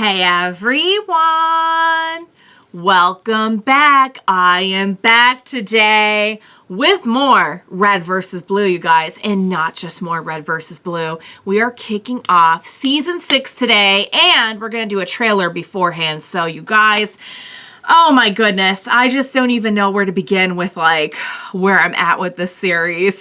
Hey everyone! Welcome back. I am back today with more Red versus Blue, you guys, and not just more Red versus Blue. We are kicking off season 6 today, and we're going to do a trailer beforehand. So you guys, oh my goodness, I just don't even know where to begin with like where I'm at with this series.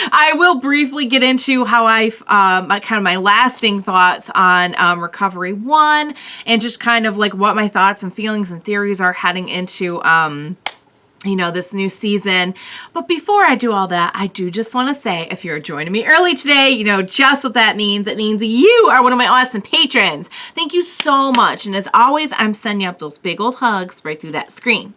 I will briefly get into how my lasting thoughts on Recovery 1 and just kind of like what my thoughts and feelings and theories are heading into this new season. But before I do all that, I do just want to say, if you're joining me early today, you know just what that means. It means you are one of my awesome patrons. Thank you so much. And as always, I'm sending you up those big old hugs right through that screen.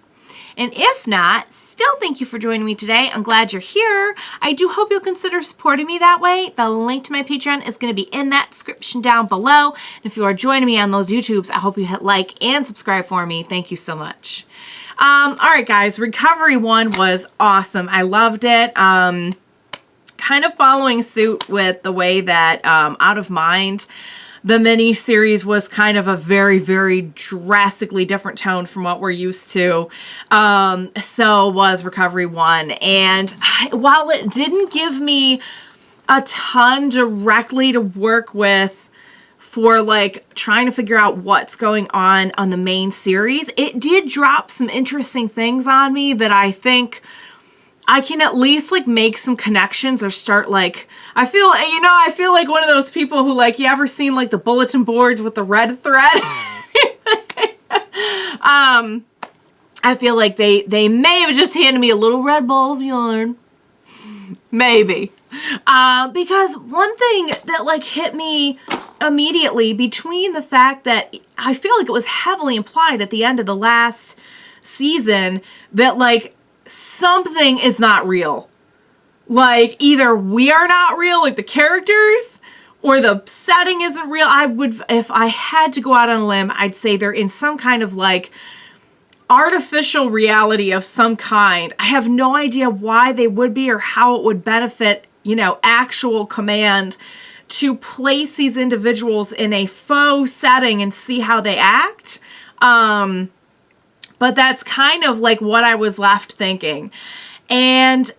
And if not, still thank you for joining me today. I'm glad you're here. I do hope you'll consider supporting me that way. The link to my Patreon is going to be in that description down below. And if you are joining me on those YouTubes, I hope you hit like and subscribe for me. Thank you so much. All right, guys, Recovery 1 was awesome. I loved it. Kind of following suit with the way that Out of Mind, the mini series, was kind of a very, very drastically different tone from what we're used to. So was Recovery 1. And while it didn't give me a ton directly to work with for like trying to figure out what's going on the main series, it did drop some interesting things on me that I think I can at least like make some connections or start like, I feel like one of those people who like, you ever seen like the bulletin boards with the red thread? I feel like they may have just handed me a little red ball of yarn. Maybe. Because one thing that like hit me immediately, between the fact that I feel like it was heavily implied at the end of the last season that like something is not real. Like either we are not real, like the characters, or the setting isn't real. If I had to go out on a limb, I'd say they're in some kind of like artificial reality of some kind. I have no idea why they would be or how it would benefit, actual command to place these individuals in a faux setting and see how they act. But that's kind of like what I was left thinking. And,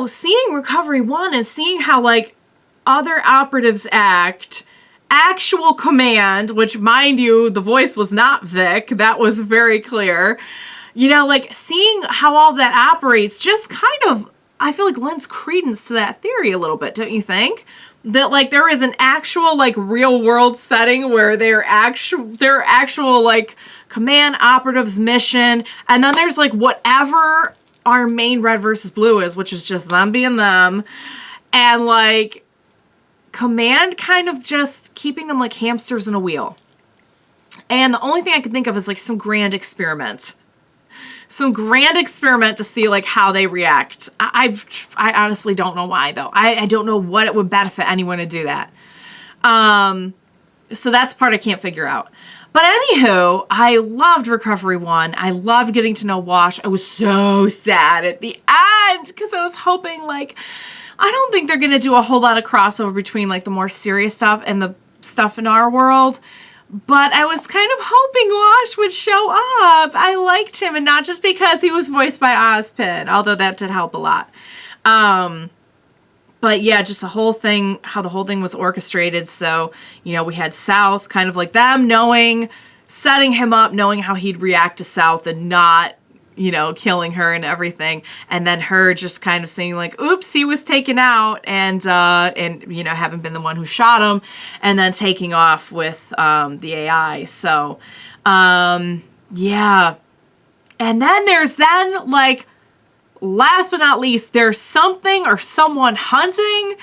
seeing Recovery 1 and seeing how like other operatives act, actual command, which mind you, the voice was not Vic. That was very clear. Like seeing how all that operates just kind of, I feel like lends credence to that theory a little bit, don't you think? That like there is an actual like real world setting where they're actual like command operatives mission, and then there's like whatever our main Red versus Blue is, which is just them being them, and like command kind of just keeping them like hamsters in a wheel. And the only thing I could think of is like some grand experiment to see like how they react. I honestly don't know why though. I don't know what it would benefit anyone to do that. So that's the part I can't figure out. But anywho, I loved Recovery 1. I loved getting to know Wash. I was so sad at the end because I was hoping like, I don't think they're going to do a whole lot of crossover between like the more serious stuff and the stuff in our world. But I was kind of hoping Wash would show up. I liked him, and not just because he was voiced by Ozpin, although that did help a lot. But yeah, just how the whole thing was orchestrated. So, we had South, kind of like them setting him up, knowing how he'd react to South and not, killing her and everything. And then her just kind of saying like, oops, he was taken out, and having been the one who shot him, and then taking off with the AI. So, yeah. And then there's like, last but not least, there's something or someone hunting,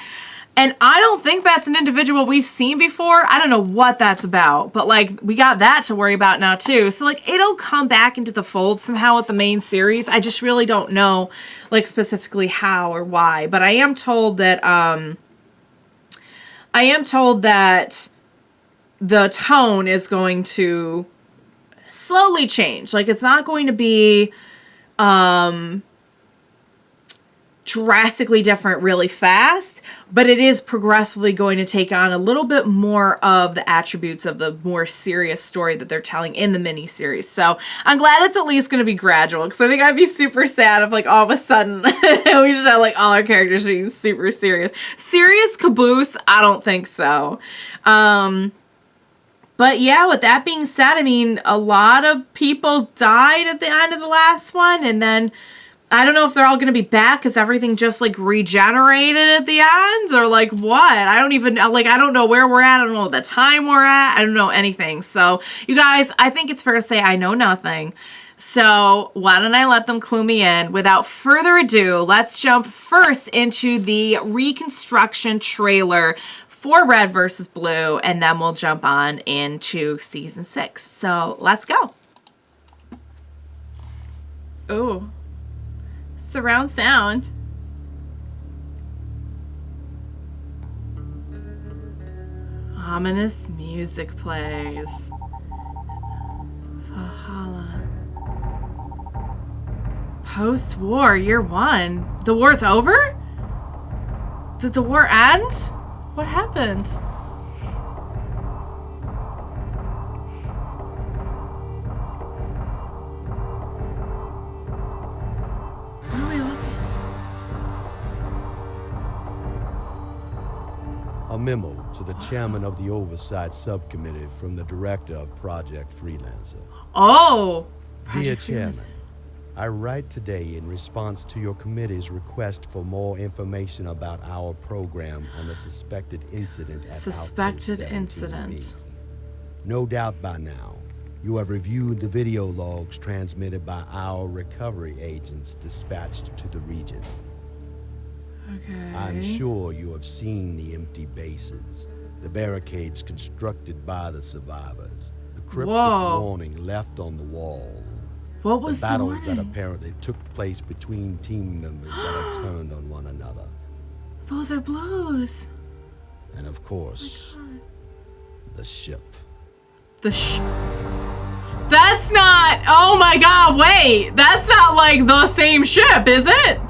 and I don't think that's an individual we've seen before. I don't know what that's about, but like we got that to worry about now too. So like it'll come back into the fold somehow with the main series. I just really don't know like specifically how or why, but I am told that the tone is going to slowly change. Like it's not going to be drastically different really fast, but it is progressively going to take on a little bit more of the attributes of the more serious story that they're telling in the miniseries. So I'm glad it's at least going to be gradual, because I think I'd be super sad if like all of a sudden we just had like all our characters being super serious. Serious Caboose? I don't think so. But yeah, with that being said, I mean, a lot of people died at the end of the last one, and then I don't know if they're all going to be back because everything just like regenerated at the end, or like what? I don't even, like, I don't know where we're at. I don't know what the time we're at. I don't know anything. So you guys, I think it's fair to say I know nothing. So why don't I let them clue me in? Without further ado, let's jump first into the Reconstruction trailer for Red versus Blue, and then we'll jump on into season 6. So let's go. Ooh. Surround sound. Ominous music plays. Valhalla. Post-war, year 1. The war's over? Did the war end? What happened? A memo to the chairman of the Oversight Subcommittee from the director of Project Freelancer. Oh! Dear Chairman, I write today in response to your committee's request for more information about our program on the suspected incident at Suspected Outpost incident. 17B. No doubt by now, you have reviewed the video logs transmitted by our recovery agents dispatched to the region. Okay. I'm sure you have seen the empty bases, the barricades constructed by the survivors, the cryptic warning left on the wall. What was the battles warning? that apparently took place between team members that had turned on one another. Those are Blues. And of course, the ship. That's not, oh my god, wait. That's not like the same ship, is it?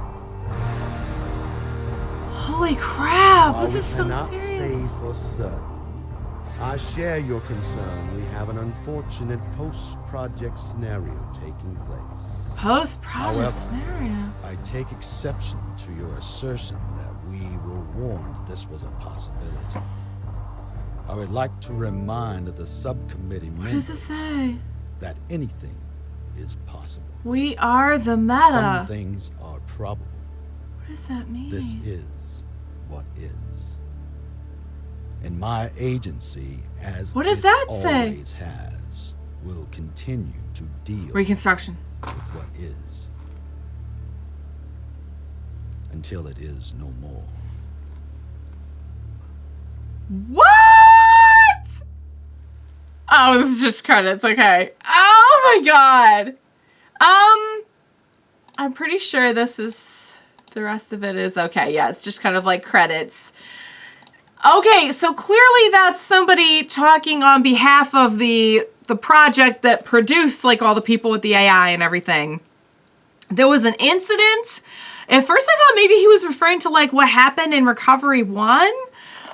Holy crap, While this is so we cannot serious. say for certain, I share your concern. We have an unfortunate post-project scenario taking place. Post-project However, scenario. I take exception to your assertion that we were warned this was a possibility. I would like to remind the subcommittee What does it members say? that anything is possible. We are the meta. Some things are probable. What does that mean? This is what is. And my agency, as What does it that say? always has, will continue to deal Reconstruction. with what is until it is no more. What? Oh, this is just credits. Okay. Oh my god. I'm pretty sure this is, the rest of it is okay. Yeah, it's just kind of like credits. Okay, so clearly that's somebody talking on behalf of the project that produced like all the people with the AI and everything. There was an incident. At first I thought maybe he was referring to like what happened in Recovery 1.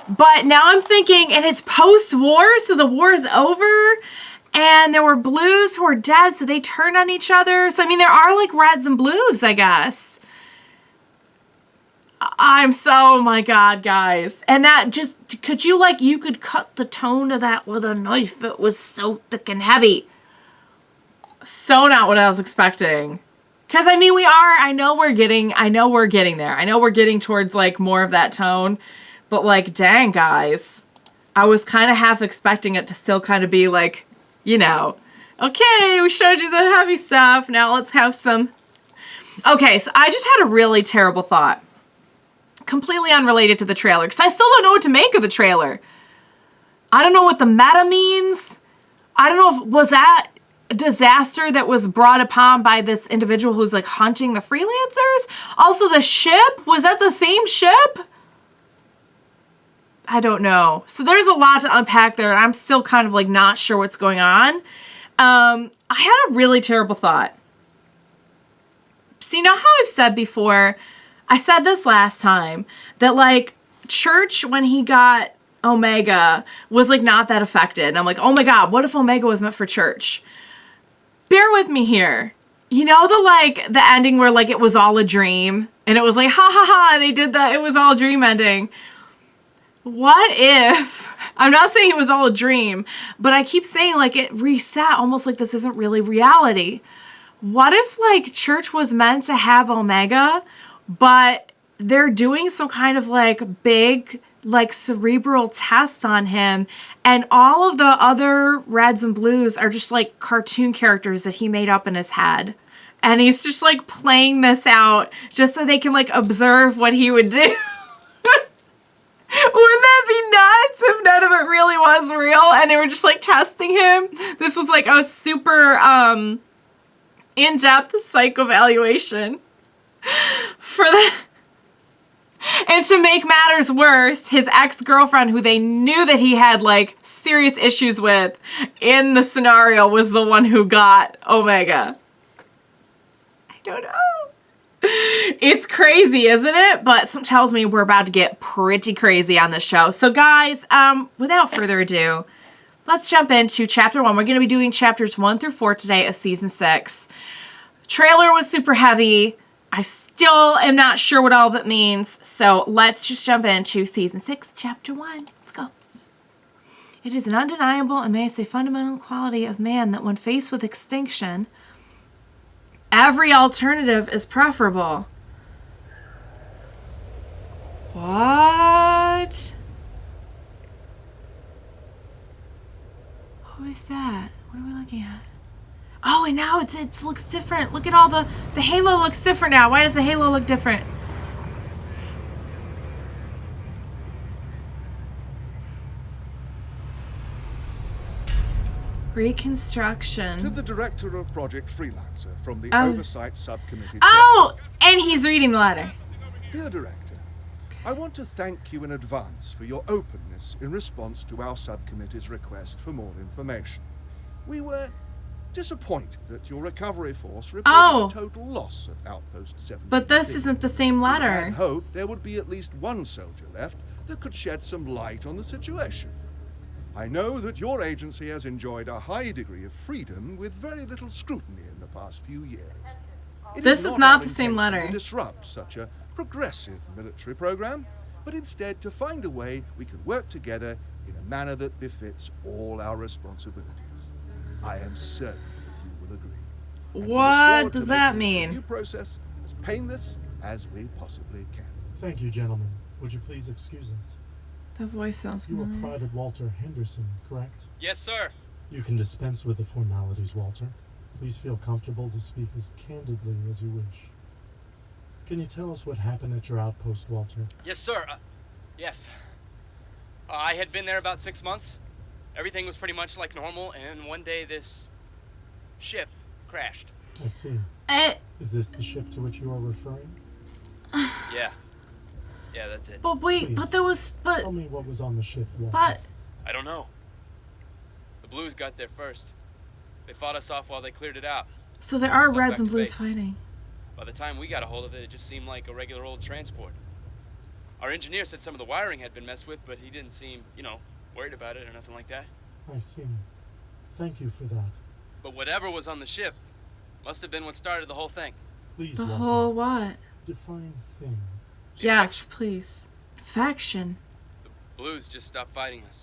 But now I'm thinking, and it's post-war, so the war is over, and there were Blues who were dead, so they turned on each other. So, I mean, there are, like, Reds and Blues, I guess. Oh my god, guys. And that just, could you, like, you could cut the tone of that with a knife. It was so thick and heavy. So not what I was expecting. Because, I mean, I know we're getting there. I know we're getting towards, like, more of that tone. But, like, dang, guys, I was kind of half expecting it to still kind of be, like, you know, okay, we showed you the heavy stuff. Now let's have some. Okay, so I just had a really terrible thought. Completely unrelated to the trailer, because I still don't know what to make of the trailer. I don't know what the meta means. I don't know if, was that a disaster that was brought upon by this individual who's, like, hunting the freelancers? Also, the ship? Was that the same ship? I don't know. So there's a lot to unpack there, and I'm still kind of like not sure what's going on. I had a really terrible thought. So you know how I've said before, I said this last time, that, like, Church, when he got Omega, was, like, not that affected. And I'm like, oh my god, what if Omega was meant for Church? Bear with me here. You know the ending where, like, it was all a dream? And it was like, ha ha ha, they did the it was all a dream ending. What if, I'm not saying it was all a dream, but I keep saying, like, it reset, almost like this isn't really reality. What if, like, Church was meant to have Omega, but they're doing some kind of, like, big, like, cerebral test on him, and all of the other Reds and Blues are just, like, cartoon characters that he made up in his head. And he's just, like, playing this out just so they can, like, observe what he would do. Wouldn't that be nuts if none of it really was real and they were just, like, testing him? This was, like, a super in-depth psych evaluation for the... And to make matters worse, his ex-girlfriend, who they knew that he had, like, serious issues with in the scenario, was the one who got Omega. I don't know. It's crazy, isn't it? But something tells me we're about to get pretty crazy on this show. So guys, without further ado, let's jump into chapter 1. We're going to be doing chapters 1 through 4 today of season 6. The trailer was super heavy. I still am not sure what all of it means. So let's just jump into season 6, chapter 1. Let's go. It is an undeniable and may I say fundamental quality of man that when faced with extinction, every alternative is preferable. What? Who is that? What are we looking at? Oh, and now it looks different. Look at all the halo looks different now. Why does the halo look different? Reconstruction. To the Director of Project Freelancer from the Oversight Subcommittee. Oh, and he's reading the letter. Dear Director, I want to thank you in advance for your openness in response to our subcommittee's request for more information. We were disappointed that your recovery force reported a total loss at Outpost 7. But this isn't the same letter. I had hoped there would be at least one soldier left that could shed some light on the situation. I know that your agency has enjoyed a high degree of freedom with very little scrutiny in the past few years. This is not the same letter. To disrupt such a progressive military program, but instead to find a way we can work together in a manner that befits all our responsibilities. I am certain that you will agree. What does that mean? The process as painless as we possibly can. Thank you, gentlemen. Would you please excuse us? The voice sounds You familiar. are Private Walter Henderson, correct? Yes, sir. You can dispense with the formalities, Walter. Please feel comfortable to speak as candidly as you wish. Can you tell us what happened at your outpost, Walter? Yes, sir. Yes. I had been there about 6 months. Everything was pretty much like normal, and one day this ship crashed. I see. Is this the ship to which you are referring? Yeah. Yeah, that's it. But wait, Please, tell me what was on the ship, Walter. But I don't know. The Blues got there first. They fought us off while they cleared it out. so there are Well, Reds back and to Blues base. fighting. By the time we got a hold of it, it just seemed like a regular old transport. Our engineer said some of the wiring had been messed with, but he didn't seem, worried about it or nothing like that. I see. Thank you for that. But whatever was on the ship must have been what started the whole thing. Please, The Walter, whole what? define thing. Yes, please. Infection. The Blues just stopped fighting us.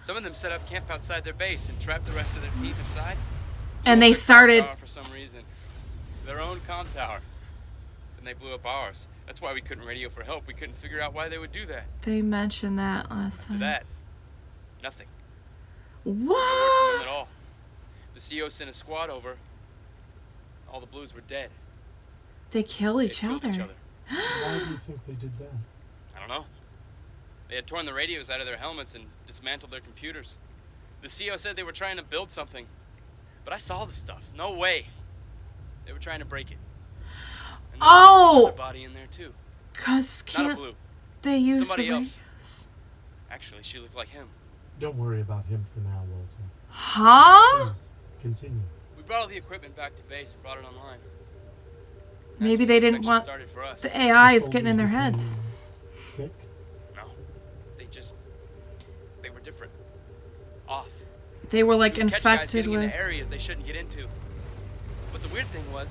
Some of them set up camp outside their base and trapped the rest of their team inside. And Blew they up their comm started. tower for some reason. Their own comm tower. And they blew up ours. That's why we couldn't radio for help. We couldn't figure out why they would do that. They mentioned that last After time. that, nothing. What? No word from them at all. The CO sent a squad over. All the Blues were dead. They kill They each killed other. each other. Why do you think they did that? I don't know. They had torn the radios out of their helmets and dismantled their computers. The CO said they were trying to build something. But I saw the stuff. No way. They were trying to break it. And there was another body in there too. Cause Not a can't Blue. they use Somebody the else. radios? Actually, she looked like him. Don't worry about him for now, Walter. Huh? Please, continue. We brought all the equipment back to base and brought it online. Maybe they didn't want Started for us. the AIs The getting in their soldiers heads. became Sick? No, they were different, off. They were like We would catch guys infected getting with. into areas they shouldn't get into. But the weird thing was,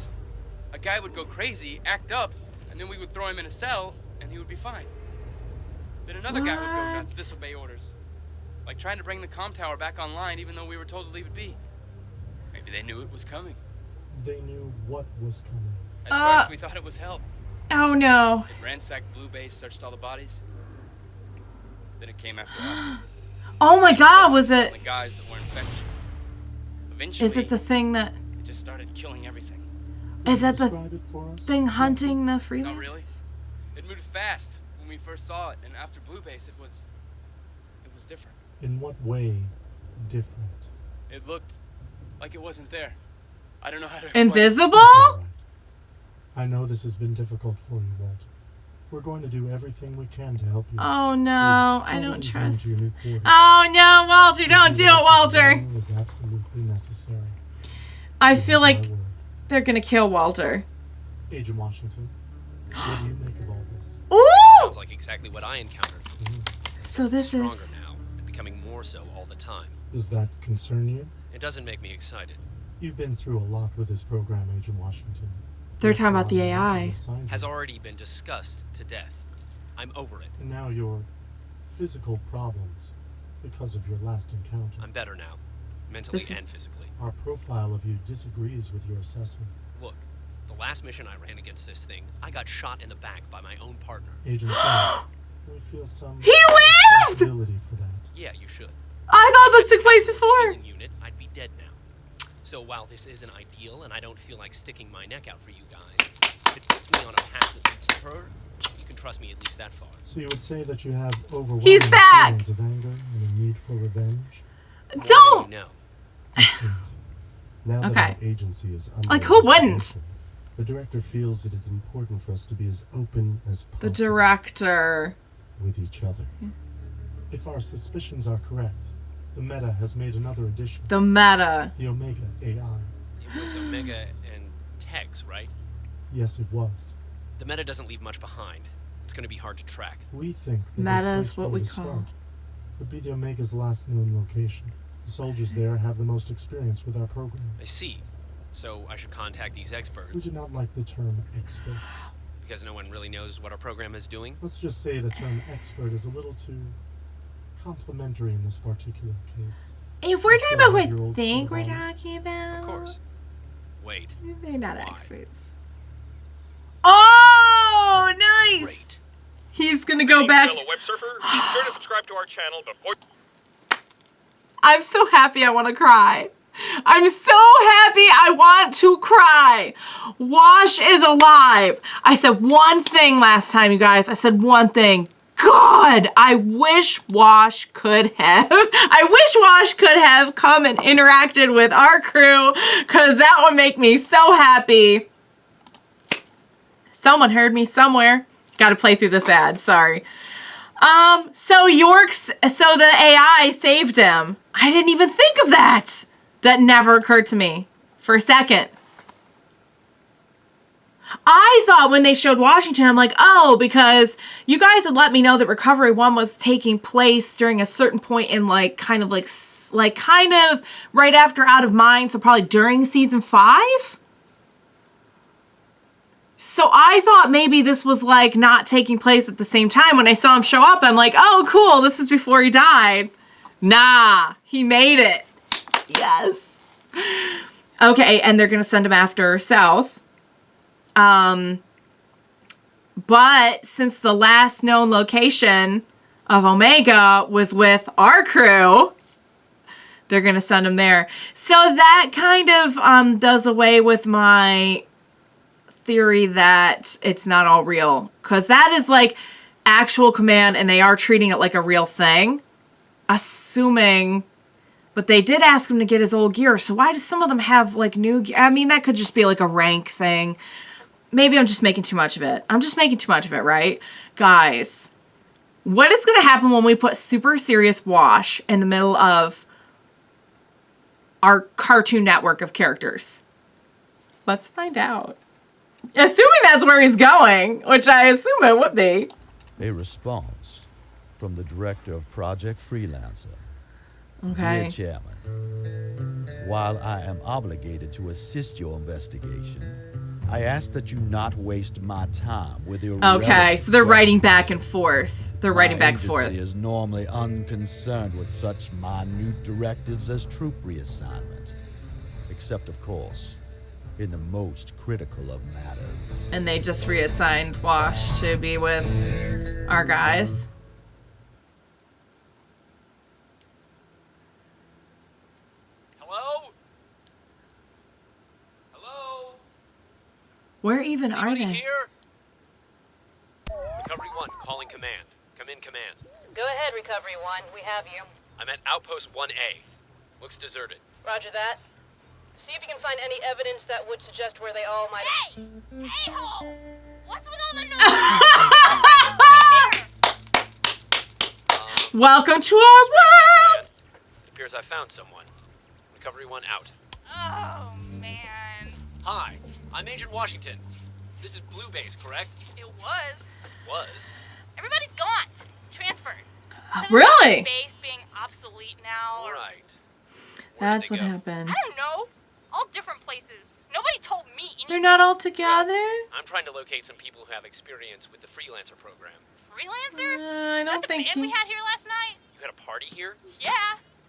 a guy would go crazy, act up, and then we would throw him in a cell, and he would be fine. Then another guy would go nuts, What? disobey orders, like trying to bring the comm tower back online, even though we were told to leave it be. Maybe they knew it was coming. They knew what was coming. At first, we thought it was help. Oh no. It ransacked Blue Base, searched all the bodies. Then it came after us. Oh my God, was it? The guys that were infected. Eventually, Is it the thing that? it just started killing everything. Is that the Describe it for us? thing hunting the freelancers? Not really. It moved fast when we first saw it, and after Blue Base, it was different. In what way different? It looked like it wasn't there. I don't know how to explain it. Invisible? That's all right. I know this has been difficult for you, Walter. We're going to do everything we can to help you. Oh no, Please, I don't follow these men trust. to your new quarters. Oh no, Walter, don't do it, Walter. It is absolutely necessary. I You feel have like my word. they're gonna kill Walter. Agent Washington, what do you make of all this? Ooh! Sounds like exactly what I encountered. So this Stronger is. now, and becoming more so all the time. Does that concern you? It doesn't make me excited. You've been through a lot with this program, Agent Washington. They're That's talking about the why we AI. assigned you. Has already been discussed to death. I'm over it. And now your physical problems, because of your last encounter. I'm better now, mentally This is- and physically. Our profile of you disagrees with your assessment. Look, the last mission I ran against this thing, I got shot in the back by my own partner. Agent Sam, we feel some He lived! responsibility for that. Yeah, you should. I thought this took place before. In unit, I'd be dead now. So while this isn't ideal, and I don't feel like sticking my neck out for you guys, if it puts me on a path that leads to her, you can trust me at least that far. So you would say that you have overwhelming He's back! feelings of anger and a need for revenge? Don't. No. Excellent. Now that Okay. our agency is under Like, who wouldn't? investigation, the director feels it is important for us to be as open as The possible director. with each other. If our suspicions are correct, the Meta has made another addition, The meta. the Omega AI. It was Omega and Tex, right? Yes, it was. The meta doesn't leave much behind. It's going to be hard to track. We think that Meta this is place what from we the call- start would be the Omega's last known location. The soldiers there have the most experience with our program. I see. So I should contact these We experts, do not like the term experts. because no one really knows what our program is doing. Let's just say the term expert is a little too complimentary in this particular case. If we're talking about what I think we're Of talking about. Of course. Wait. They're not Why? experts. Oh, nice. Great. He's gonna go back. Fellow web surfer, be sure to subscribe to our channel before. I'm so happy I want to cry. I'm so happy I want to cry. Wash is alive. I said one thing last time, you guys. I said one thing. God, I wish Wash could have. I wish Wash could have come and interacted with our crew, because that would make me so happy. Someone heard me somewhere. Got to play through this ad. Sorry. So the AI saved him. I didn't even think of that. That never occurred to me for a second. I thought when they showed Washington, I'm like, oh, because you guys had let me know that Recovery 1 was taking place during a certain point in kind of right after Out of Mind, so probably during season 5. So I thought maybe this was not taking place at the same time. When I saw him show up, I'm like, oh, cool, this is before he died. Nah, he made it. Yes. Okay, and they're going to send him after South. But since the last known location of Omega was with our crew, they're going to send him there. So that kind of does away with my theory that it's not all real. Because that is actual command and they are treating it like a real thing. Assuming... But they did ask him to get his old gear, so why do some of them have new gear? I mean, that could just be a rank thing. Maybe I'm just making too much of it. I'm just making too much of it, right? Guys, what is going to happen when we put super serious Wash in the middle of our Cartoon Network of characters? Let's find out. Assuming that's where he's going, which I assume it would be. A response from the director of Project Freelancer. Okay. Dear Chairman, while I am obligated to assist your investigation, I ask that you not waste my time with your Okay, so they're writing back and forth. They're writing back and forth. My agency is normally unconcerned with such minute directives as troop reassignment, except, of course, in the most critical of matters. And they just reassigned Wash to be with our guys. Hello? Hello? Where even are Anybody they? here? Recovery 1, calling command. Come in, command. Go ahead, Recovery 1. We have you. I'm at Outpost 1A. Looks deserted. Roger that. See if you can find any evidence that would suggest where they all might have... Hey! Hey-ho! What's with all the noise? Welcome to our world! It appears I found someone. Recovery 1 out. Oh, man. Hi, I'm Agent Washington. This is Blue Base, correct? It was. Was? Everybody's gone. Transferred. Really? Base being obsolete now. Or... Right. That's what happened. I don't know. All different places. Nobody told me anything. They're not all together? I'm trying to locate some people who have experience with the freelancer program. Freelancer? I don't That's think the band we had here last night? You had a party here? Yeah.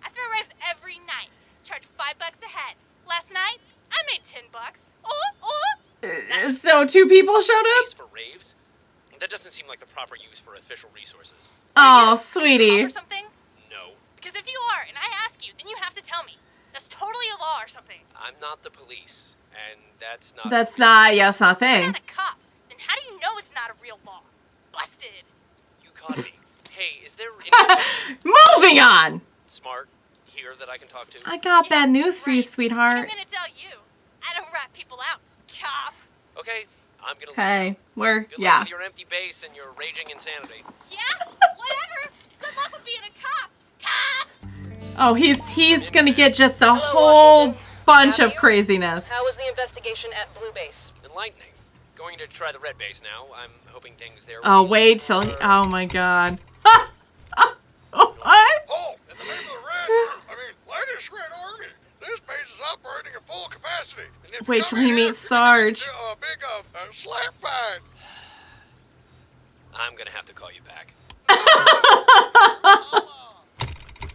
After arrives every night. Charge $5 a head. Last night, I made $10. So 2 people showed up? Base for raves? That doesn't seem like the proper use for official resources. Oh, Or sweetie. something? No, Because if you are, and I ask you, then you have to tell me. That's totally a law or something. I'm not the police, and that's not. That's not, yeah, it's not a You're thing. not a cop. Then how do you know it's not a real law? Busted. You caught me. Hey, is there anyone Moving on! smart here that I can talk to? I got Yeah, bad news for you, right. I'm sweetheart. gonna tell you. I don't rat people out, cop. Okay, I'm gonna leave. Hey, we're, Good luck yeah. with your empty base and your raging insanity. Yeah? Whatever. Good luck with being a cop. Cop! Oh, he's gonna get just a whole bunch of craziness. How was the investigation at Blue Base? Enlightening. Going to try the red base now. I'm hoping things there. Oh, will- wait till, oh my god. What? Oh, in the name of the latest Red Army, this base is operating at full capacity. And if you Wait come till in he here, meets you can Sarge. get a big slap fight. I'm gonna have to call you back.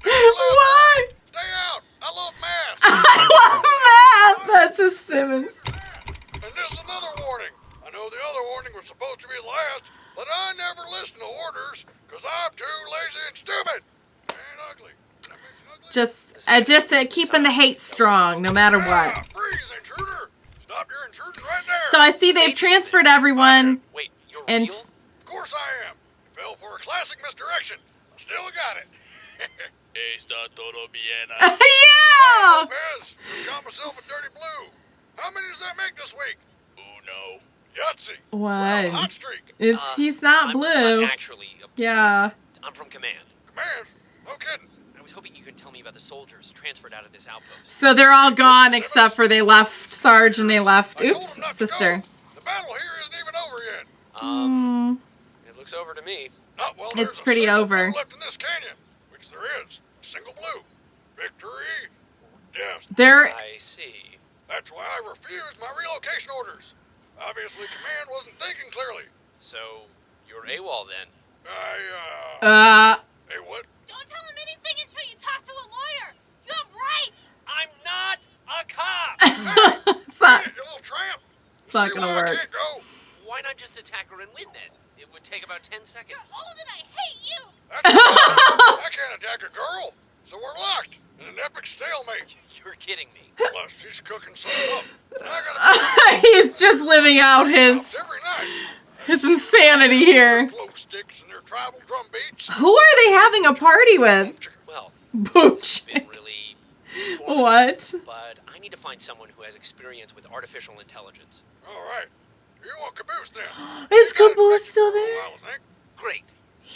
What? Stay out. I love math. I love that! That's a Simmons. And there's another warning. I know the other warning was supposed to be last, but I never listen to orders because I'm too lazy and stupid. And ugly. That makes it ugly? Just keeping the hate strong, no matter Ah, what. freeze, intruder. Stop your intruding right there. So I see they've transferred everyone, Wait, you're and real? Of course I am. You fell for a classic misdirection. I still got it. Está todo bien. yeah. Bez, I've got myself a dirty blue. How many does that make this week? Uno. Yahtzee. Well, hot One. streak. He's not I'm blue. not actually. Yeah. I'm from command. Command? No kidding. I was hoping you could tell me about the soldiers transferred out of this outpost. So they're all gone except for they left Sarge and they left, I told oops, him not to sister. go. The battle here isn't even over yet. Hmm. It looks over to me. Well, It's there's a pretty single over. blue left in this canyon, which there is. A single blue. Victory or death. They're, I see. That's why I refused my relocation orders. Obviously, command wasn't thinking clearly. So you're AWOL then? Hey, what? Don't tell him anything until you talk to a lawyer. You have rights. I'm not a cop. it's not, You little tramp. it's not See gonna why I work. can't go? Why not just attack her and win then? It would take about 10 seconds. You're old and I hate you. That's right. I can't attack a girl, so we're locked in an epic stalemate. You're kidding me. Plus, she's cooking something up. And I gotta He's just living out his every night. insanity here. Glow sticks and their tribal drum beats. Who are they having a party with? Well, Booch. it's been really What? but I need to find someone who has experience with artificial intelligence. All right. You want Caboose then? Is Caboose still there? Well, I think. Great.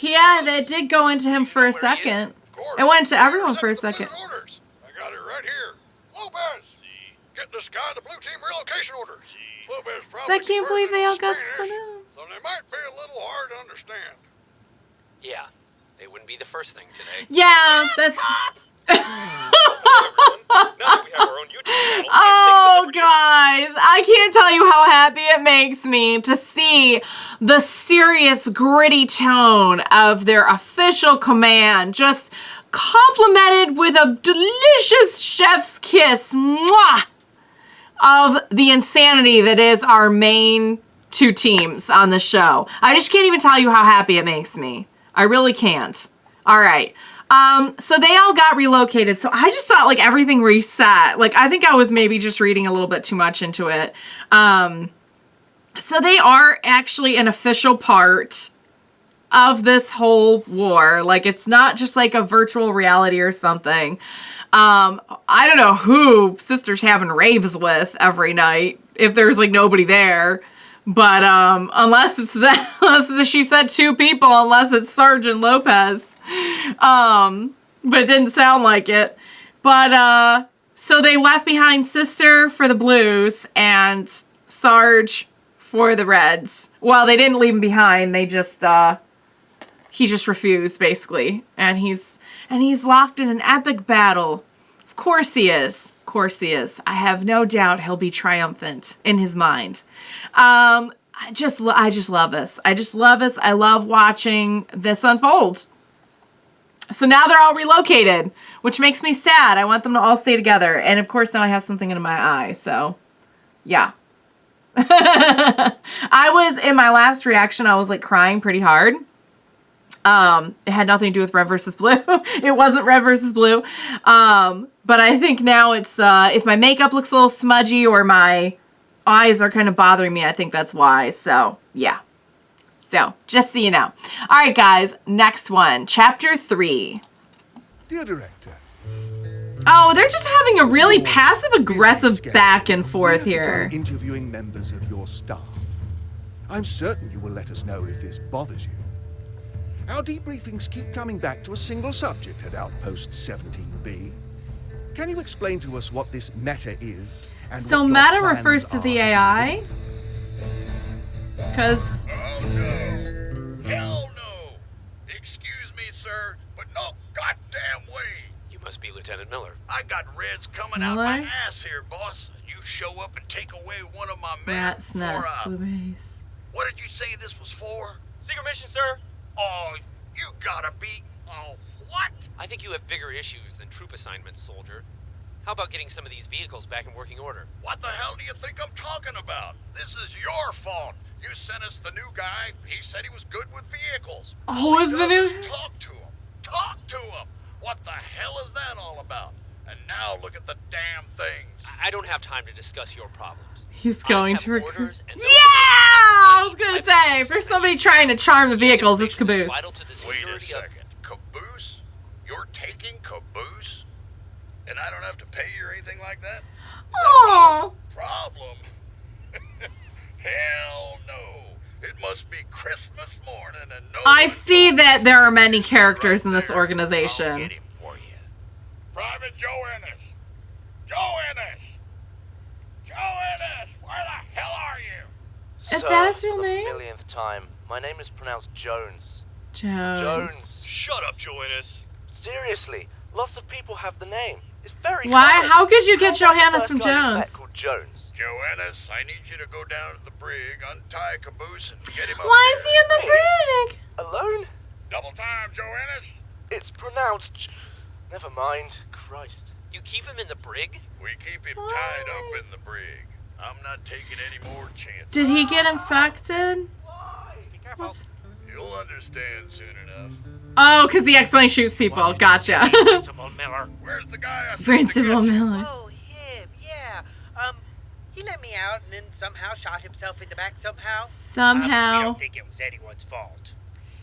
Yeah, that did go into him for a second. Of course. It went to everyone for a Except second. the orders. I got it right here. Lopez, getting this guy the blue team relocation orders. Blue Bear's probably I can't believe they all got Spanish, split up. so they might be a little hard to understand. Yeah, they wouldn't be the first thing today. Yeah, that's. Now we have our own YouTube channel. Oh, guys, I can't tell you how happy it makes me to see the serious, gritty tone of their official command just complimented with a delicious chef's kiss, mwah, of the insanity that is our main two teams on the show. I just can't even tell you how happy it makes me. I really can't. All right. So they all got relocated. So I just thought like everything reset. Like I think I was maybe just reading a little bit too much into it. So they are actually an official part of this whole war. Like it's not just like a virtual reality or something. I don't know who Sister's having raves with every night if there's like nobody there. But unless it's that, unless she said two people, unless it's Sarge and Lopez. But it didn't sound like it. But so they left behind Sister for the Blues and Sarge for the Reds. Well, they didn't leave him behind. They just he just refused basically, and he's locked in an epic battle. Of course he is. Of course he is. I have no doubt he'll be triumphant in his mind. I just love this. I just love this. I love watching this unfold. So now they're all relocated, which makes me sad. I want them to all stay together. And of course now I have something in my eye. So yeah. I was, in my last reaction, I was like crying pretty hard. It had nothing to do with Red versus Blue. It wasn't Red versus Blue. But I think now it's, if my makeup looks a little smudgy or my eyes are kind of bothering me, I think that's why. So yeah. So, just so you know. All right, guys, next one. Chapter 3. Dear Director. Oh, they're just having a really passive-aggressive back and forth here. Interviewing members of your staff. I'm certain you will let us know if this bothers you. Our debriefings keep coming back to a single subject at Outpost 17B. Can you explain to us what this meta is? And so what your meta plans refers to the AI? Because... Oh, no. Hell no. Excuse me, sir, but no goddamn way. You must be Lieutenant Miller. I got Reds coming out my ass here, boss. You show up and take away one of my men. Rat's Nest, Blue Base. What did you say this was for? Secret mission, sir. Oh, you gotta be... Oh, what? I think you have bigger issues than troop assignments, soldier. How about getting some of these vehicles back in working order? What the hell do you think I'm talking about? This is your fault. You sent us the new guy. He said he was good with vehicles. Oh, is the new... Talk to him. Talk to him. What the hell is that all about? And now look at the damn things. I don't have time to discuss your problems. He's going to recruit... Yeah! I was going to say, if there's somebody trying to charm the vehicles, it's Caboose. Wait a second. Caboose? You're taking Caboose? And I don't have to pay you or anything like that? Oh. Problem? Hell no. It must be Christmas morning and no... I see that there are many characters in this organization. I'll get him for you. Private Joe Ennis. Joe Ennis. Joe Ennis, where the hell are you? Is that his real for the name? millionth time, my name is pronounced Jones. Jones. Shut up, Joe Ennis. Seriously, lots of people have the name. It's very Why? common. How could you get How about the Johannes first from guy you met Jones? called Jones? Joe Ennis, I need you to go down to the brig, untie Caboose, and get him up Why is here. he in the brig? Alone? Double time, Joe Ennis. It's pronounced... Never mind. Christ. You keep him in the brig? We keep him tied up in the brig. I'm not taking any more chances. Did he get infected? Be careful. What's... You'll understand soon enough. Oh, because he accidentally shoots people. Gotcha. Principal Miller. Where's the guy I sent to Principal get you? Oh, Miller. him, yeah. He let me out and then somehow shot himself in the back somehow. We Somehow. don't think it was anyone's fault.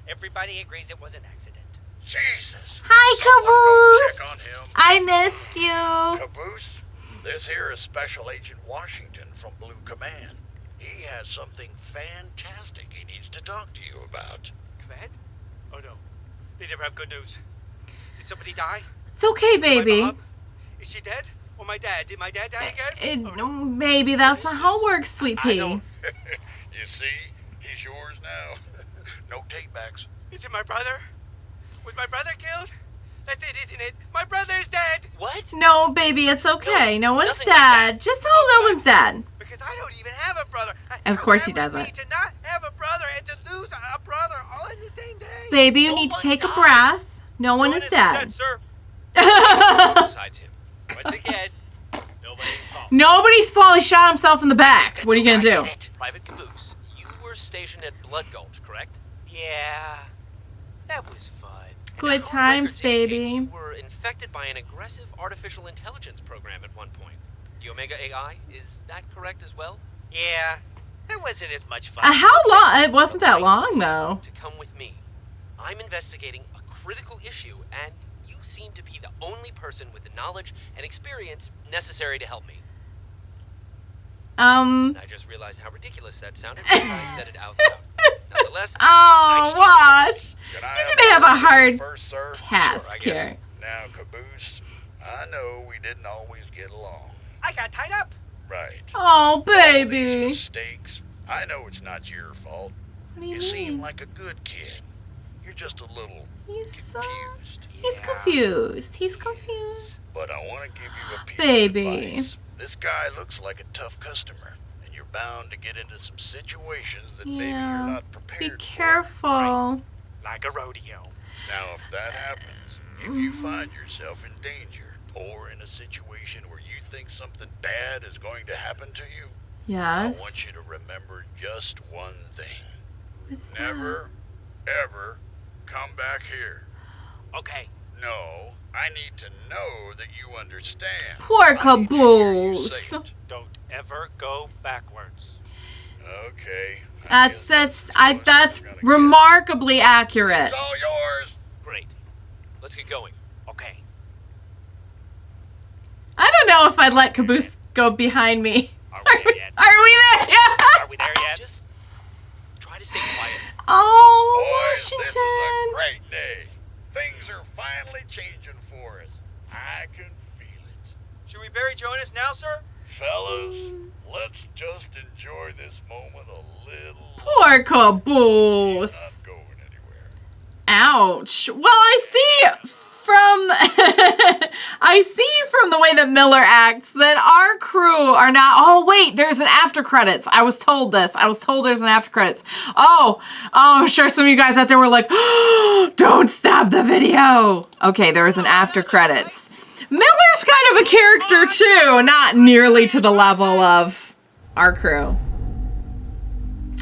Everybody agrees it was an accident. Jesus. Hi, Someone go Caboose. check on him. I missed you. Caboose, this here is Special Agent Washington from Blue Command. He has something fantastic he needs to talk to you about. Command? Oh no. They never have good news. Did somebody die? It's okay, My baby. mom? Is she dead? Or my dad? Did my dad die again? Maybe that's not how it works, Sweet Pea. You see? He's yours now. No takebacks. Is it my brother? Was my brother killed? That's it, isn't it? My brother's dead! What? No, baby, it's okay. No one's nothing like dead. Just tell him no one's dead. Because I don't even have a brother. Of course he How bad would doesn't. it be to not have a brother and to lose a brother all in the same day. Baby, you need to take a breath. No one is dead. sir. Besides him. Once again, nobody's fault. Nobody's fault. He shot himself in the back. What are you gonna do? Private Caboose, you were stationed at Blood Gulch, correct? Yeah. That was fun. Good And our times, records indicate baby. You were infected by an aggressive artificial intelligence program at one point. The Omega AI, is that correct as well? Yeah. That wasn't as much fun. How long? It wasn't that long, though. To come with me. I'm investigating a critical issue, and you seem to be the only person with the knowledge and experience necessary to help me. I just realized how ridiculous that sounded when I said it out loud. Nonetheless, Oh, Wash. Can I You're gonna have a hard first, sir? task Sure, I here. guess. Now, Caboose, I know we didn't always get along. I got tied up. Right. Oh, All these baby. mistakes. I know it's not your fault. What do you You seem mean? like a good kid. You're just a little He's confused. he's confused. He's confused. But I want to give you a piece Baby. of advice. This guy looks like a tough customer, and you're bound to get into some situations that maybe you're Yeah. not prepared Be for. careful. Like a rodeo. Now, if that happens, if you find yourself in danger or in a situation where you think something bad is going to happen to you, I Yes. want you to remember just one thing. What's that? Never, ever come back here. Okay. No, I need to know that you understand. Poor I need to hear you Caboose. say it. Don't ever go backwards. Okay. That's remarkably accurate. It's all yours. great. Let's get going. Okay. I don't know if I'd let Caboose go behind me. Are we there yet? Are we there? Yeah. Are we there yet? Just try to stay quiet. Oh, Boys, this is a Washington. great day. Things are finally changing for us. I can feel it. Should we bury join us now, sir? Fellas, let's just enjoy this moment a little. Poor Caboose. Not going anywhere. Ouch. Well, I see from the way that Miller acts that our crew are not. Oh wait, there's an after credits. I was told this. I was told there's an after credits. Oh, I'm sure some of you guys out there were like, oh, don't stop the video. Okay, there is an after credits. Miller's kind of a character too, not nearly to the level of our crew.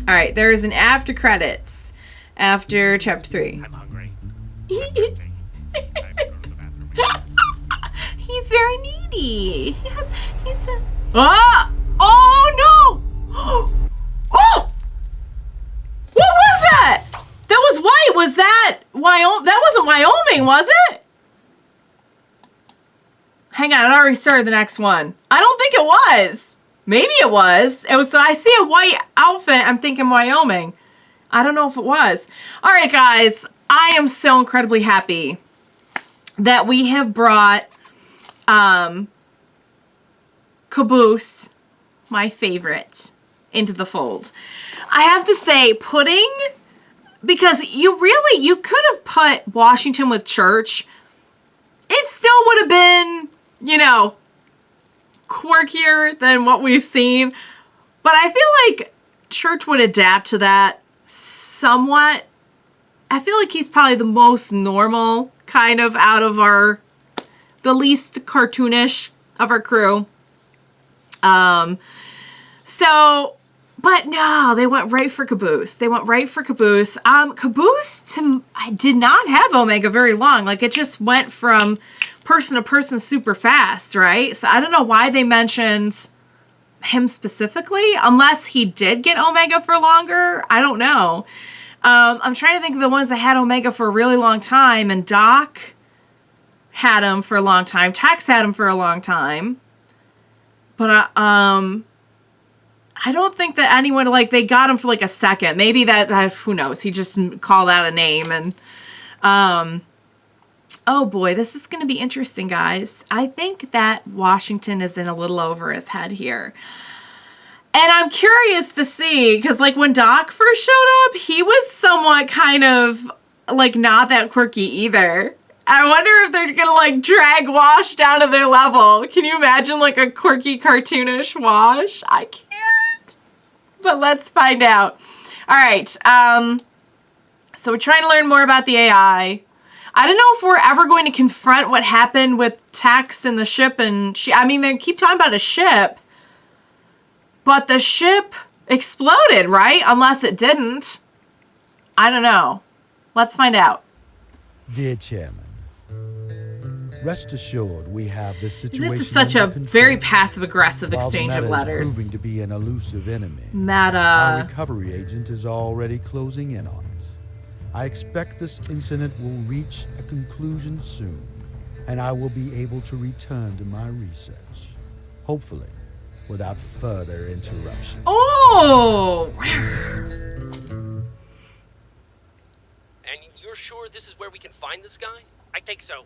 All right, there is an after credits after chapter 3. I'm hungry. He's very needy. He's a... Oh, no! Oh! What was that? That was white. Was that Wyoming? That wasn't Wyoming, was it? Hang on, I already started the next one. I don't think it was. Maybe it was. It was. I see a white outfit. I'm thinking Wyoming. I don't know if it was. All right, guys. I am so incredibly happy that we have brought Caboose, my favorite, into the fold. I have to say, because you could have put Washington with Church. It still would have been, quirkier than what we've seen. But I feel like Church would adapt to that somewhat. I feel like he's probably the most normal kind of out of the least cartoonish of our crew. But no, they went right for Caboose. Caboose, I did not have Omega very long. Like, it just went from person to person super fast, right? So I don't know why they mentioned him specifically, unless he did get Omega for longer. I don't know. I'm trying to think of the ones that had Omega for a really long time, and Doc had him for a long time. Tex had him for a long time. But I don't think that anyone, they got him for a second. Maybe that who knows? He just called out a name, and Oh boy, this is going to be interesting, guys. I think that Washington is in a little over his head here. And I'm curious to see, because like when Doc first showed up, he was somewhat kind of like not that quirky either. I wonder if they're going to like drag Wash down to their level. Can you imagine like a quirky cartoonish Wash? I can't. But let's find out. All right. So we're trying to learn more about the AI. I don't know if we're ever going to confront what happened with Tex and the ship and I mean, they keep talking about a ship. But the ship exploded, right? Unless it didn't. I don't know. Let's find out. Dear Chairman, rest assured we have this situation. This is such a under control. very passive-aggressive While the exchange of matter is letters. proving to be an elusive enemy. Our Meta. recovery agent is already closing in on it. I expect this incident will reach a conclusion soon, and I will be able to return to my research. Hopefully, without further interruption. Oh! And you're sure this is where we can find this guy? I think so.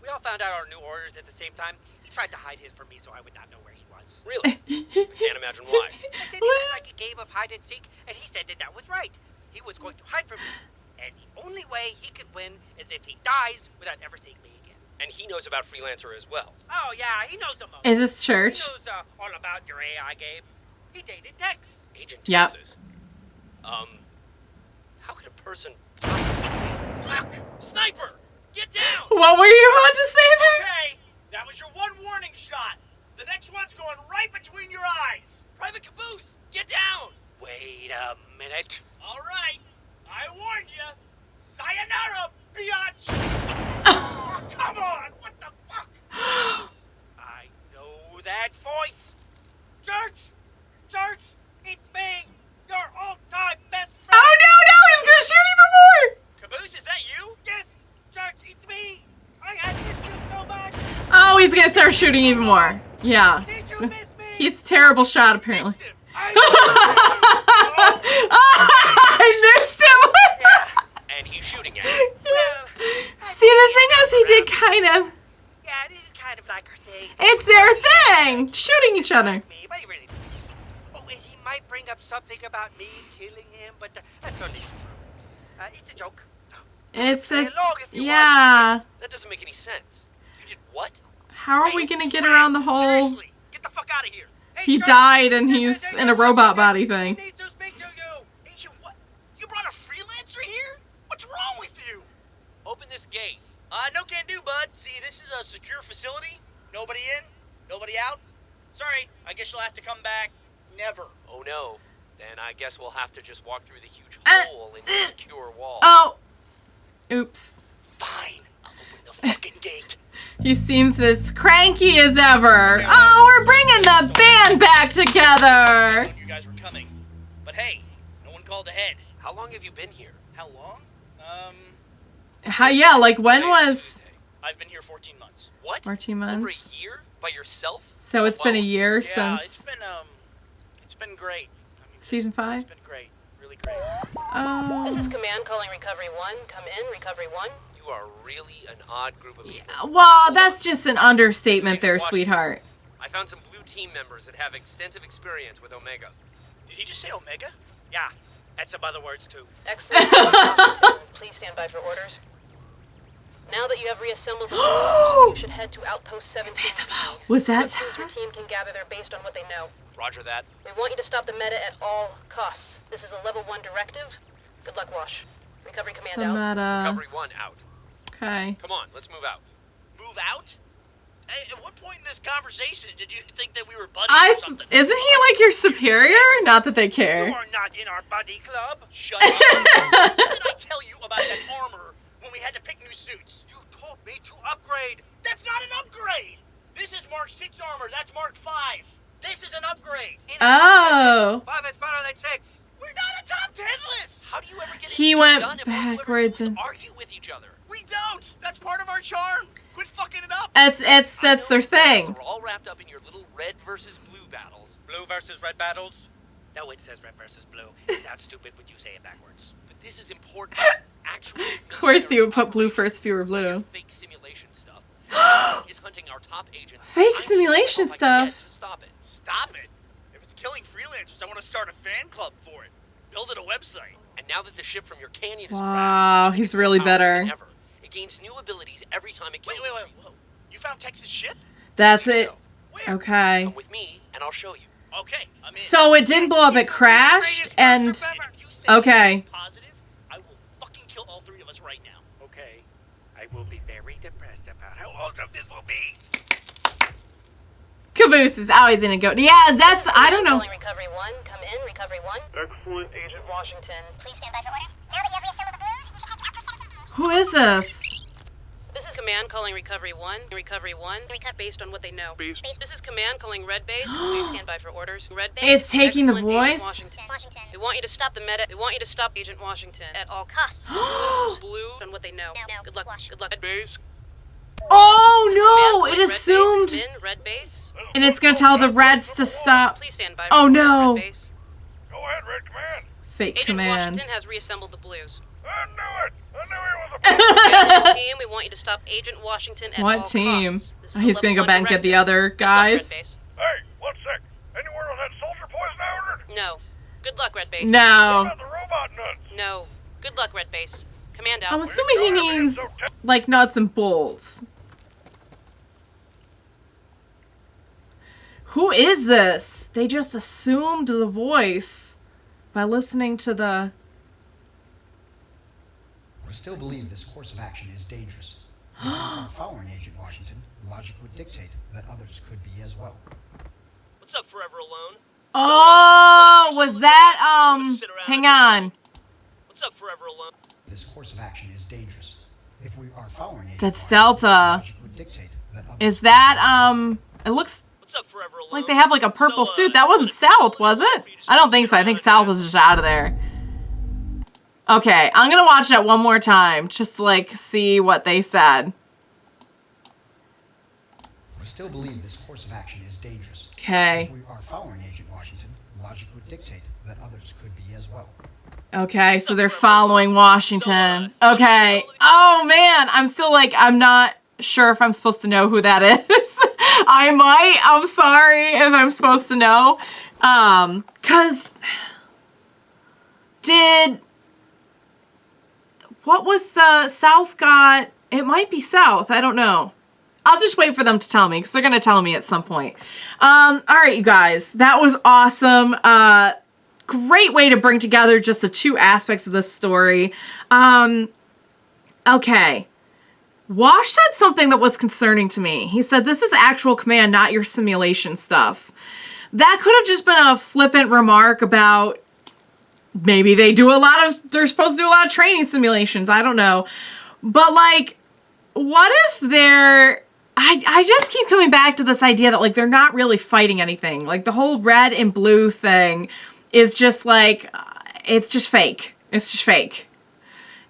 We all found out our new orders at the same time. He tried to hide his from me so I would not know where he was. Really? I can't imagine why. I said it was like a game of hide and seek, and he said that was right. He was going to hide from me. And the only way he could win is if he dies without ever seeing me again. And he knows about Freelancer as well. Oh, yeah, he knows the most. Is this church? He knows all about your AI, Gabe. He dated Tex. Agent Yep. Texas. How could a person... Fuck! Sniper! Get down! What were you about to say there? Okay, that was your one warning shot. The next one's going right between your eyes. Private Caboose, get down! Wait a minute. All right, I warned you. Sayonara, biatch! Oh, come on, what the fuck? I know that voice. Church, it's me, your all-time best friend. Oh no, he's gonna shoot even more! Caboose, is that you? Yes, Church, it's me. I had missed you so much. Oh, he's gonna start shooting even more. Yeah. Did you miss me? He's a terrible shot, apparently. I missed him! And he's shooting at you. See, the thing is, he did kind of... Yeah, it is kind of like her thing. It's their thing! Shooting each other. Me, but he really... Oh, and he might bring up something about me killing him, but that's only true. It's a joke. It's Play a... along if you Yeah. That doesn't make any sense. You did what? How are we gonna get around the whole... Seriously, get the fuck out of here. Hey, He Church, died and he's in a robot body he thing. needs to speak to you. Hey, what? You brought a freelancer here? What's wrong with you? Open this gate. No can do, bud. See, this is a secure facility. Nobody in, nobody out. Sorry, I guess you'll have to come back. Never. Oh no. Then I guess we'll have to just walk through the huge hole in the secure wall. Oh. Oops. Fine. I'll open the fucking gate. He seems as cranky as ever. Oh, we're bringing the band back together. You guys were coming. But hey, no one called ahead. How long have you been here? How long? Yeah, like when was... I've been here 14 months. What? 14 Over months. a year? By yourself? So it's been a Wow. year Yeah, since it's been great. season 5? It's been great. Really great. Oh. This is Command calling Recovery 1. Come in, Recovery 1. You are really an odd group of people. Yeah, well, that's just an understatement there, sweetheart. I found some blue team members that have extensive experience with Omega. Did he just say Omega? Yeah, that's some other words too. Excellent. Please stand by for orders. Now that you have reassembled the you should head to Outpost 17B. Was that Your team can gather there based on what they know. Roger that. We want you to stop the meta at all costs. This is a level 1 directive. Good luck, Wash. Recovery Command the out. meta? Recovery 1 out. Okay. Come on, let's move out. Move out? Hey, at what point in this conversation did you think that we were buddies or something? Isn't he like your superior? Not that they care. You are not in our buddy club. Shut up. What did I tell you about that armor when we had to pick new suits? You told me to upgrade. That's not an upgrade. This is Mark 6 armor. That's Mark 5. This is an upgrade. Oh. 5 is better than 6. We're not a top 10 list. How do you ever get He anything went done if all backwards you ever do and- is argue with each other? We don't. That's part of our charm. Quit fucking it up. That's their thing. We're all wrapped up in your little red versus blue battles. Blue versus red battles? No, it says red versus blue. It sounds stupid when you say it backwards. But this is important. Actually, Of course you would put blue first if you were blue. fake He's hunting our top agents. Fake simulation stuff. Stop it. Stop it. If it's killing freelancers, I want to start a fan club for it. Build it a website. And now that the ship from your canyon is Wow, crashed, he's really bitter. It gains new abilities every time it kills. Wait. Whoa. You found Texas ship? That's it. Where? Okay. Come with me, and I'll show you. Okay, I'm in. So it didn't blow up, it crashed, and... If you say Okay. positive, I will fucking kill all three of us right now. Okay. I will be very depressed about how awesome this will be. Caboose is always in a goat. Yeah, that's... I don't know. Calling Recovery 1. Come in, Recovery 1. Excellent, Agent Washington. Please stand by for orders. Now that you have reassembled the blues, you should head to Outpost 17. Who is this? This is Command calling Recovery 1. Recovery 1. Based on what they know. Base. This is Command calling Red Base. Please stand by for orders. Red Base. It's taking the Excellent, Agent voice? Washington. We want you to stop the meta. We want you to stop Agent Washington at all costs. Blue on what they know. No. Good luck. Good luck. Base. Oh, no! It Red Base. assumed... Come in, Red Base. And it's gonna tell the Reds to stop. Please stand by. Oh, for no. Red Base. Go ahead, Red Command. Fake Agent command. Washington has reassembled the Blues. I knew it. I knew he was a Team, we want you to stop Agent Washington at all What team? costs. This is Oh, he's a gonna level go back and 1 get the directive. other Good luck, guys. Red Base. Hey, 1 sec. Any word on that soldier poison I ordered? No. Good luck, Red Base. What No. about the robot nuts? No. Good luck, Red Base. Command out. I'm assuming he means, like, nuts and bolts. Who is this? They just assumed the voice by listening to the... We still believe this course of action is dangerous. If we are following Agent Washington, logic would dictate that others could be as well. What's up, Forever Alone? Oh, was that, hang on. What's up, Forever Alone? This course of action is dangerous. If we are following Agent That's Washington, Delta. logic would dictate that others Is that, it looks What's up, Forever Alone? like they have, like, a purple suit. That wasn't South, was it? I don't think so. I think South was just out of there. Okay, I'm gonna watch that one more time, just to, like, see what they said. We still believe this course of action is dangerous. Okay. If we are following Agent Washington, logic would dictate that others could be as well. Okay, so they're following Washington. Okay. Oh, man. I'm still, like, I'm not sure if I'm supposed to know who that is. I might. I'm sorry if I'm supposed to know. Because... What was the South got? It might be South. I don't know. I'll just wait for them to tell me because they're going to tell me at some point. All right, you guys. That was awesome. Great way to bring together just the two aspects of this story. Okay. Wash said something that was concerning to me. He said, this is actual command, not your simulation stuff. That could have just been a flippant remark about maybe they're supposed to do a lot of training simulations. I don't know. But, like, what if I just keep coming back to this idea that, like, they're not really fighting anything. Like, the whole red and blue thing is just, like, it's just fake. It's just fake.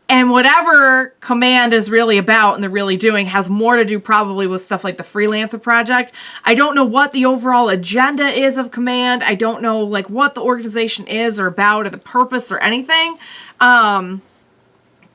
And whatever command is really about and they're really doing has more to do probably with stuff like the Freelancer project. I don't know what the overall agenda is of command. I don't know, like, what the organization is or about or the purpose or anything. But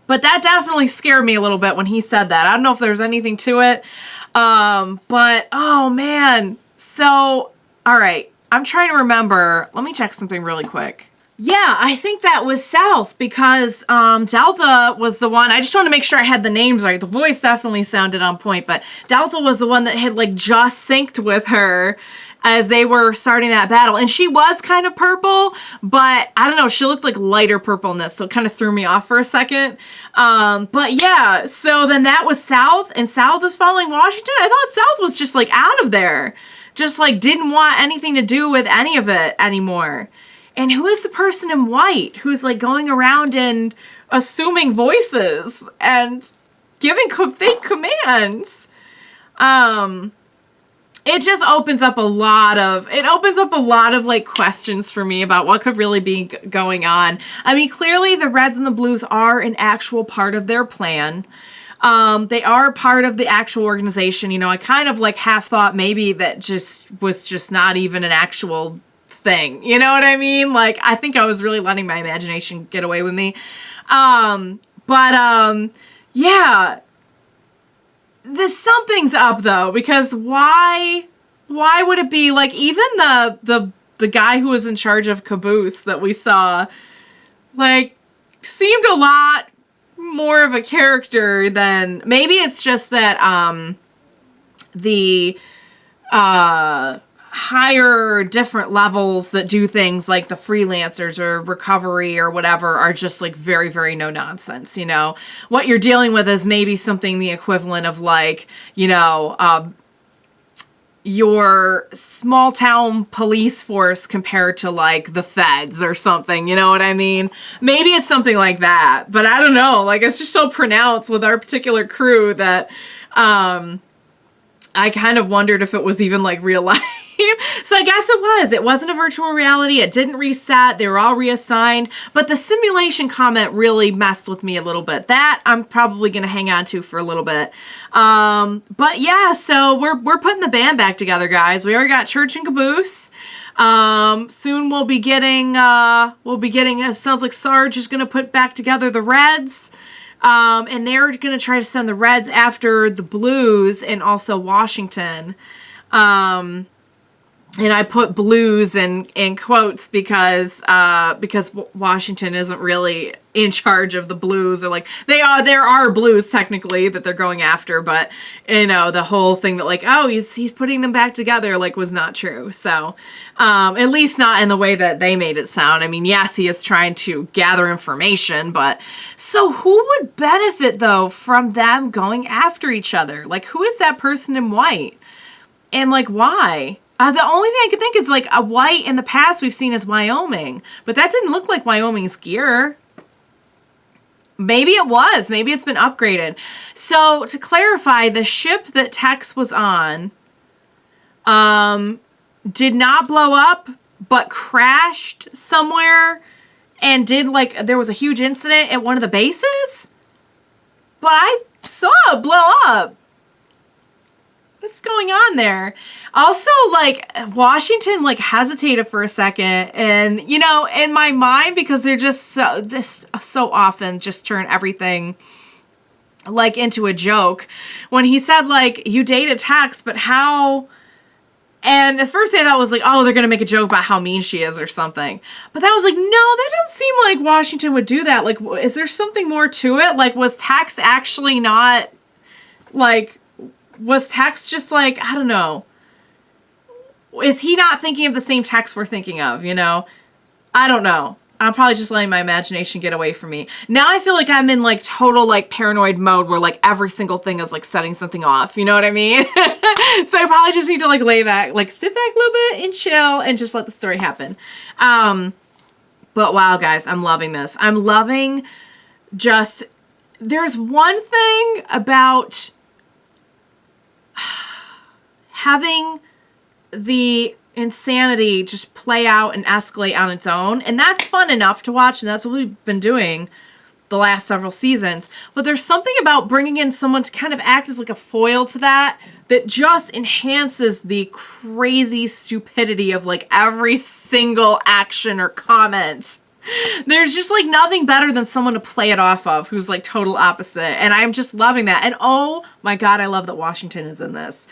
that definitely scared me a little bit when he said that. I don't know if there's anything to it. But, oh, man. So, all right. I'm trying to remember. Let me check something really quick. Yeah, I think that was South because Delta was the one. I just want to make sure I had the names right. The voice definitely sounded on point, but Delta was the one that had, like, just synced with her as they were starting that battle. And she was kind of purple, but I don't know. She looked like lighter purple in this, so it kind of threw me off for a second. But yeah, so then that was South, and South is following Washington. I thought South was just, like, out of there. Just, like, didn't want anything to do with any of it anymore. And who is the person in white who's, like, going around and assuming voices and giving fake commands? It just opens up a lot of, like, questions for me about what could really be going on. I mean, clearly the Reds and the Blues are an actual part of their plan. They are part of the actual organization. You know, I kind of, like, half thought maybe that was just not even an actual thing. You know what I mean? Like, I think I was really letting my imagination get away with me. Yeah. something's up though, because why would it be like, even the guy who was in charge of Caboose that we saw, like, seemed a lot more of a character than, maybe it's just that the higher different levels that do things like the freelancers or recovery or whatever are just like very, very no nonsense. You know, what you're dealing with is maybe something the equivalent of like, you know, your small town police force compared to like the feds or something, you know what I mean? Maybe it's something like that, but I don't know. Like, it's just so pronounced with our particular crew that I kind of wondered if it was even like real life. So I guess it was. It wasn't a virtual reality. It didn't reset. They were all reassigned. But the simulation comment really messed with me a little bit. That I'm probably going to hang on to for a little bit. But yeah, so we're putting the band back together, guys. We already got Church and Caboose. Soon we'll be getting, it sounds like Sarge is going to put back together the Reds. And they're going to try to send the Reds after the Blues and also Washington. And I put Blues in quotes because Washington isn't really in charge of the Blues, or like there are Blues technically that they're going after, but you know, the whole thing that like, oh, he's putting them back together, like, was not true. So, at least not in the way that they made it sound. I mean, yes, he is trying to gather information, but so who would benefit though from them going after each other? Like, who is that person in white? And like, why? The only thing I could think is like a white in the past we've seen as Wyoming, but that didn't look like Wyoming's gear. Maybe it was. Maybe it's been upgraded. So to clarify, the ship that Tex was on did not blow up, but crashed somewhere and did like, there was a huge incident at one of the bases, but I saw it blow up. What's going on there? Also, like, Washington, like, hesitated for a second. And, you know, in my mind, because they're just so often just turn everything, like, into a joke. When he said, like, you dated Tex, but how... And the first thing I thought was like, oh, they're going to make a joke about how mean she is or something. But that was like, no, that doesn't seem like Washington would do that. Like, is there something more to it? Like, was Tex actually not, like... Was Tex just like, I don't know. Is he not thinking of the same Tex we're thinking of, you know? I don't know. I'm probably just letting my imagination get away from me. Now I feel like I'm in like total like paranoid mode where like every single thing is like setting something off. You know what I mean? So I probably just need to like lay back, like sit back a little bit and chill and just let the story happen. But wow, guys, I'm loving this. I'm loving just, there's one thing about having the insanity just play out and escalate on its own, and that's fun enough to watch, and that's what we've been doing the last several seasons. But there's something about bringing in someone to kind of act as like a foil to that just enhances the crazy stupidity of like every single action or comment. There's just like nothing better than someone to play it off of who's like total opposite. And I'm just loving that. And oh my God, I love that Washington is in this.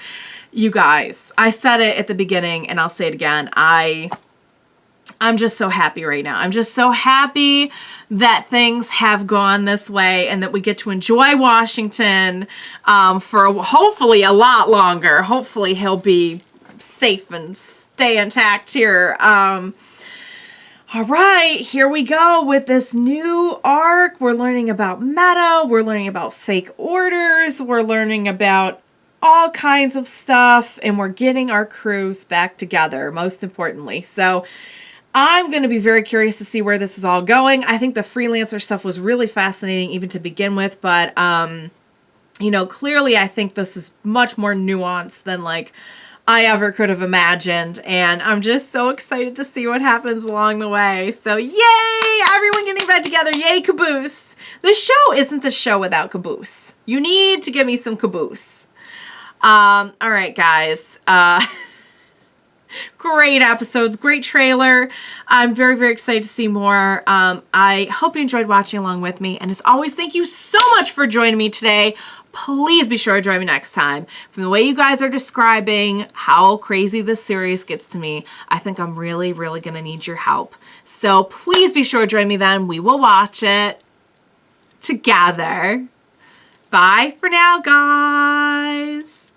You guys, I said it at the beginning and I'll say it again. I'm just so happy right now. I'm just so happy that things have gone this way and that we get to enjoy Washington for hopefully a lot longer. Hopefully he'll be safe and stay intact here. All right, here we go with this new arc. We're learning about meta. We're learning about fake orders. We're learning about all kinds of stuff. And we're getting our crews back together, most importantly. So I'm going to be very curious to see where this is all going. I think the freelancer stuff was really fascinating even to begin with. But, you know, clearly I think this is much more nuanced than like I ever could have imagined, and I'm just so excited to see what happens along the way. So yay, everyone getting back together. Yay, Caboose. The show isn't the show without Caboose. You need to give me some Caboose. All right, guys. Great episodes, great trailer. I'm very, very excited to see more. I hope you enjoyed watching along with me. And as always, thank you so much for joining me today please be sure to join me next time. From the way you guys are describing how crazy this series gets to me, I think I'm really, really going to need your help. So please be sure to join me then. We will watch it together. Bye for now, guys.